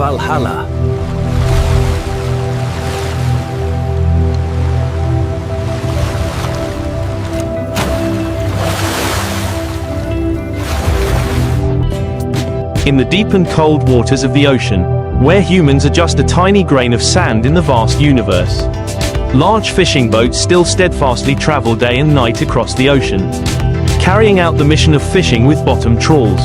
Valhalla. In the deep and cold waters of the ocean, where humans are just a tiny grain of sand in the vast universe, large fishing boats still steadfastly travel day and night across the ocean, carrying out the mission of fishing with bottom trawls.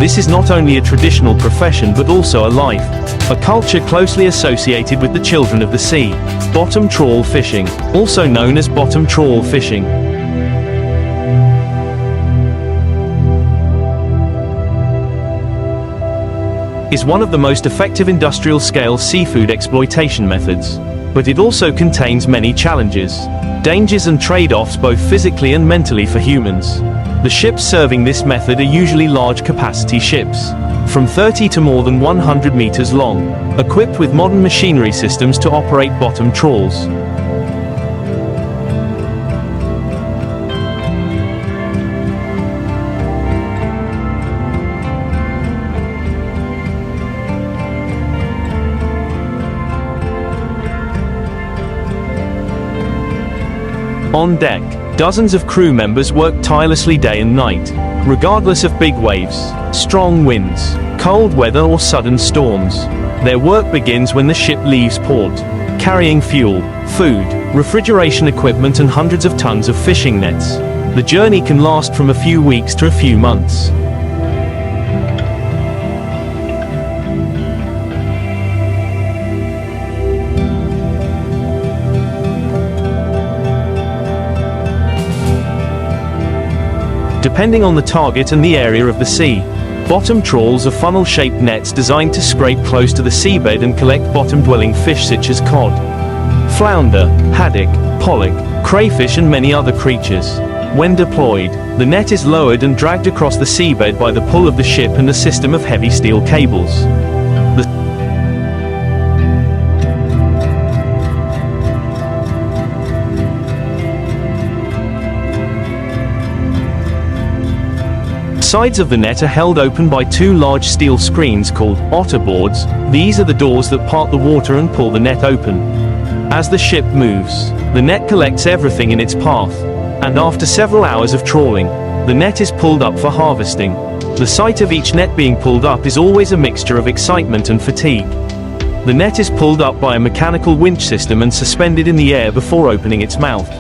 This is not only a traditional profession but also a life, a culture closely associated with the children of the sea. Bottom trawl fishing, also known as bottom trawl fishing, is one of the most effective industrial-scale seafood exploitation methods. But it also contains many challenges, dangers and trade-offs both physically and mentally for humans. The ships serving this method are usually large-capacity ships, from 30 to more than 100 meters long, equipped with modern machinery systems to operate bottom trawls. On deck, dozens of crew members work tirelessly day and night, regardless of big waves, strong winds, cold weather or sudden storms. Their work begins when the ship leaves port, carrying fuel, food, refrigeration equipment and hundreds of tons of fishing nets. The journey can last from a few weeks to a few months. Depending on the target and the area of the sea, bottom trawls are funnel-shaped nets designed to scrape close to the seabed and collect bottom-dwelling fish such as cod, flounder, haddock, pollock, crayfish and many other creatures. When deployed, the net is lowered and dragged across the seabed by the pull of the ship and a system of heavy steel cables. The sides of the net are held open by two large steel screens called otter boards. These are the doors that part the water and pull the net open. As the ship moves, the net collects everything in its path, and after several hours of trawling, the net is pulled up for harvesting. The sight of each net being pulled up is always a mixture of excitement and fatigue. The net is pulled up by a mechanical winch system and suspended in the air before opening its mouth.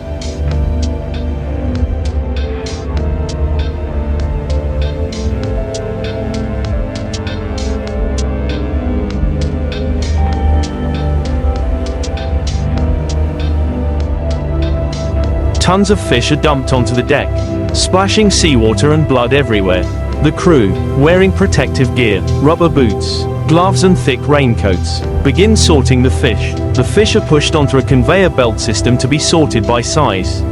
Tons of fish are dumped onto the deck, splashing seawater and blood everywhere. The crew, wearing protective gear, rubber boots, gloves and thick raincoats, begin sorting the fish. The fish are pushed onto a conveyor belt system to be sorted by size,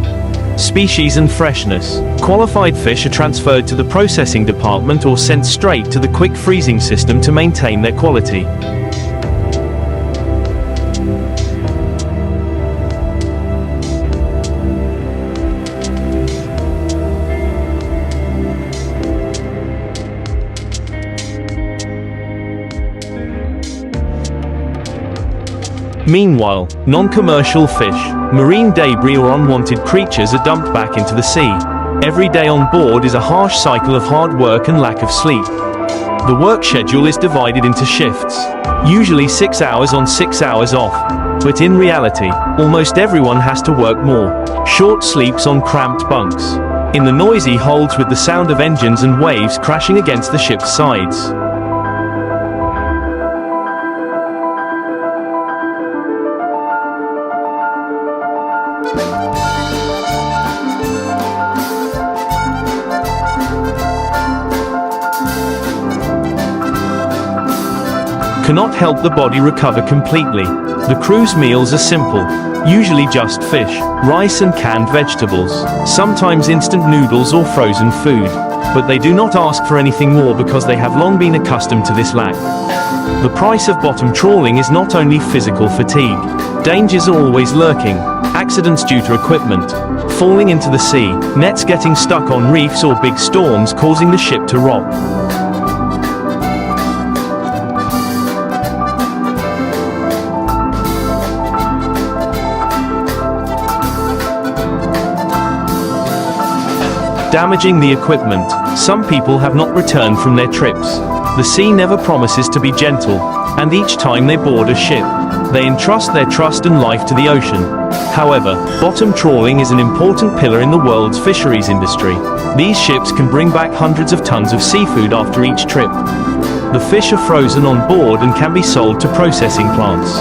species and freshness. Qualified fish are transferred to the processing department or sent straight to the quick freezing system to maintain their quality. Meanwhile, non-commercial fish, marine debris or unwanted creatures are dumped back into the sea. Every day on board is a harsh cycle of hard work and lack of sleep. The work schedule is divided into shifts, usually 6 hours on 6 hours off. But in reality, almost everyone has to work more. Short sleeps on cramped bunks, in the noisy holds with the sound of engines and waves crashing against the ship's sides. Cannot help the body recover completely. The crew's meals are simple, usually just fish, rice and canned vegetables, sometimes instant noodles or frozen food. But they do not ask for anything more because they have long been accustomed to this lack. The price of bottom trawling is not only physical fatigue. Dangers are always lurking, accidents due to equipment, falling into the sea, nets getting stuck on reefs or big storms causing the ship to rock. damaging the equipment. Some people have not returned from their trips. The sea never promises to be gentle, and each time they board a ship, they entrust their trust and life to the ocean. However, bottom trawling is an important pillar in the world's fisheries industry. These ships can bring back hundreds of tons of seafood after each trip. The fish are frozen on board and can be sold to processing plants.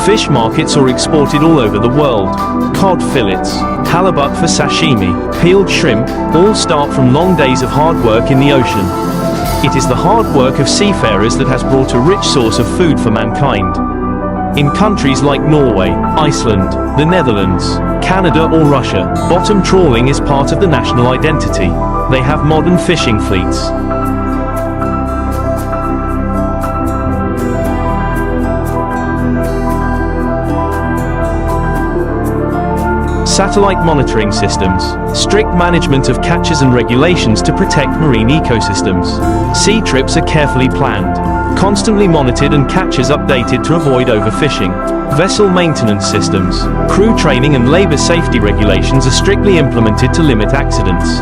Fish markets are exported all over the world. Cod fillets, halibut for sashimi, peeled shrimp, all start from long days of hard work in the ocean. It is the hard work of seafarers that has brought a rich source of food for mankind. In countries like Norway, Iceland, the Netherlands, Canada or Russia, bottom trawling is part of the national identity. They have modern fishing fleets. Satellite monitoring systems, strict management of catches and regulations to protect marine ecosystems. Sea trips are carefully planned, constantly monitored and catches updated to avoid overfishing. Vessel maintenance systems, crew training and labor safety regulations are strictly implemented to limit accidents.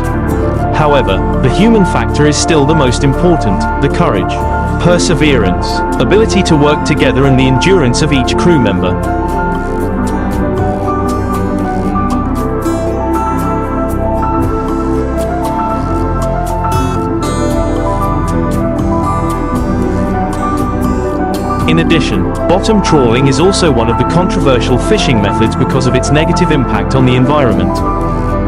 However, the human factor is still the most important, the courage, perseverance, ability to work together and the endurance of each crew member. In addition, bottom trawling is also one of the controversial fishing methods because of its negative impact on the environment.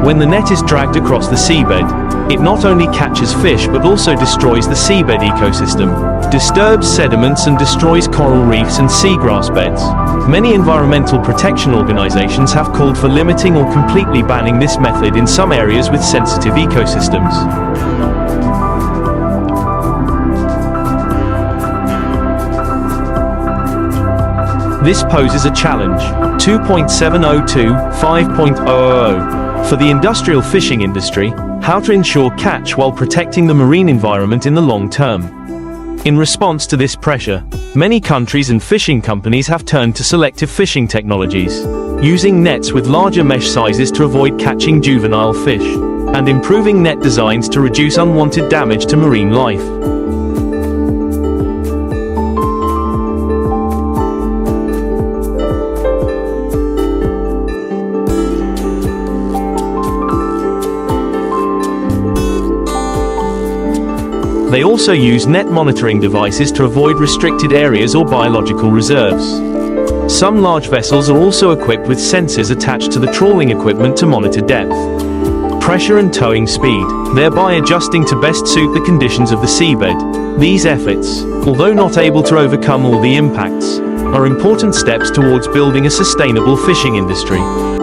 When the net is dragged across the seabed, it not only catches fish but also destroys the seabed ecosystem, disturbs sediments and destroys coral reefs and seagrass beds. Many environmental protection organizations have called for limiting or completely banning this method in some areas with sensitive ecosystems. This poses a challenge. 2.702, 5.000. For the industrial fishing industry, how to ensure catch while protecting the marine environment in the long term. In response to this pressure, many countries and fishing companies have turned to selective fishing technologies, using nets with larger mesh sizes to avoid catching juvenile fish, and improving net designs to reduce unwanted damage to marine life. They also use net monitoring devices to avoid restricted areas or biological reserves. Some large vessels are also equipped with sensors attached to the trawling equipment to monitor depth, pressure and towing speed, thereby adjusting to best suit the conditions of the seabed. These efforts, although not able to overcome all the impacts, are important steps towards building a sustainable fishing industry.